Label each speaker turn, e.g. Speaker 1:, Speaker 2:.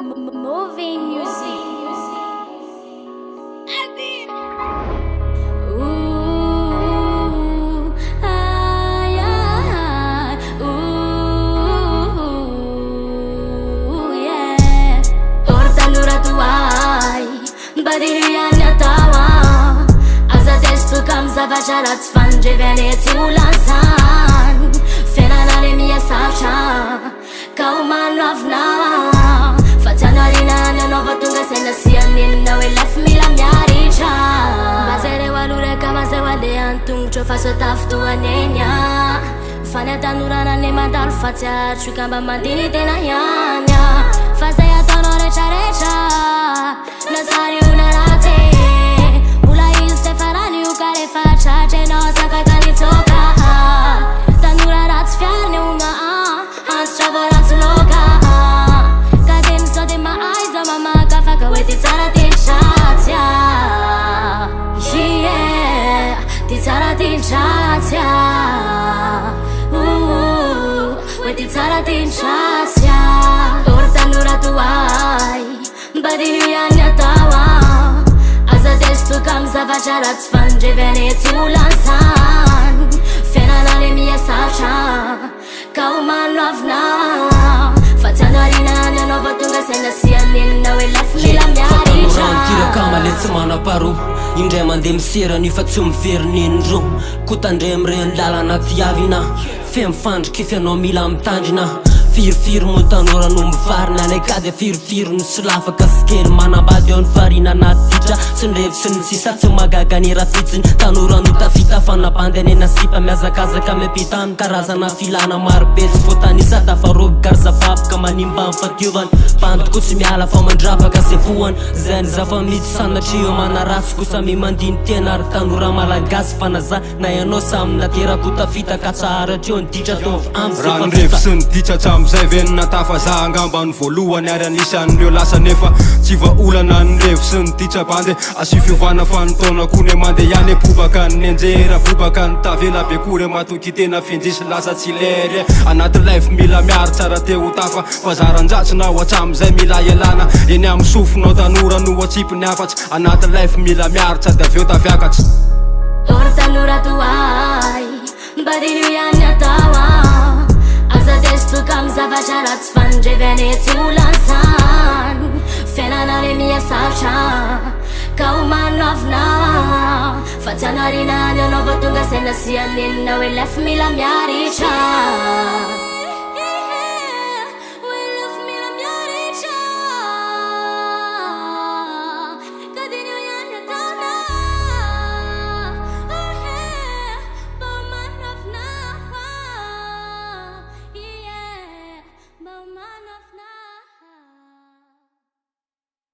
Speaker 1: Moving music.
Speaker 2: Badiriania tawa Aza testu kam zavajarat sfan Jeveneti ulansan Fenanare mia sacha Kauman ravna Fatanarina na nova tunga sena sianin Na we left me la miaricha Bazere walure kama ze wale antung Chofa so taftu anenya Faneta nurana ne mandal fatia Chukamba mandini tena yanya Fase ya tono recha recha Nazari unarate Mula istefarani ukare facha Ceno sa fai toka Tanura rat sfiarne unga Hans chavorat loka Kadem so de ma aiza mama Kafaka weti tsara tin chatia Yeah Ti tsara tin chatia Weti tsara tin chatia Tortanura tuai Badiriania tawa Aza testu kam zavajarat sfan Jeveneti ulansan Fenanare mia sacha Kauman ravna Fatanarina na nova tunga sena sianin Na we left me la miaricha
Speaker 3: Tira kama letsy manaparo Indray mandeha misera ny fa tsy miveriny indro Kotandray mireny lalana viavina Fe mifandriky fianao mila mitandrina Firy mo tanora no mivarina Alaikady firy no sy lafaka sikely Manambady eo ny farina anaty ditra Sy ny revo sy ny sisa tsy magaga ny rafitsiny Tanora no tafita fanabandy anena sipa Miazakazaka miampita ny karazana filana marobe Tsy voatanisa tafaroby karzavaboka manimba mifatiovana Bandiko tsy miala fa mandrabaka se voany Zay ny zava-mitsy sanatry eo manaratsy Kosa mimandiny tena ary tanora malagasy Fanaza na ianao samy naterako tafita Ka tsara treo ny ditra taovy
Speaker 4: Raha ny revo sy ny ditra Zay venina tafaza angamba ny voalohany ary anisan'ireo lasa nefa tsy vaolana ny revo sy ny ditra bandy Asy fiovana fanotaona kone mandeha ihany Bobaka ny enjera bobaka ny tavela be kory Matoky tena findrisy lasa tsy lery Anaty life mila miary tsara teo tafa Fazaran-dratsinao hatramizay mila ialana Eny amin'ny sofinao tanora no atsipy ny afatsy Anaty life mila miary tsady aveo tafiakatsy
Speaker 2: Tortanura tuai Badiriania tawa Aza testu kam zavajarat sfan Jeveneti ulansan Fenanare mia sacha Kauman ravna Fatanarina na nova tunga sena sianin Na we left me la miaricha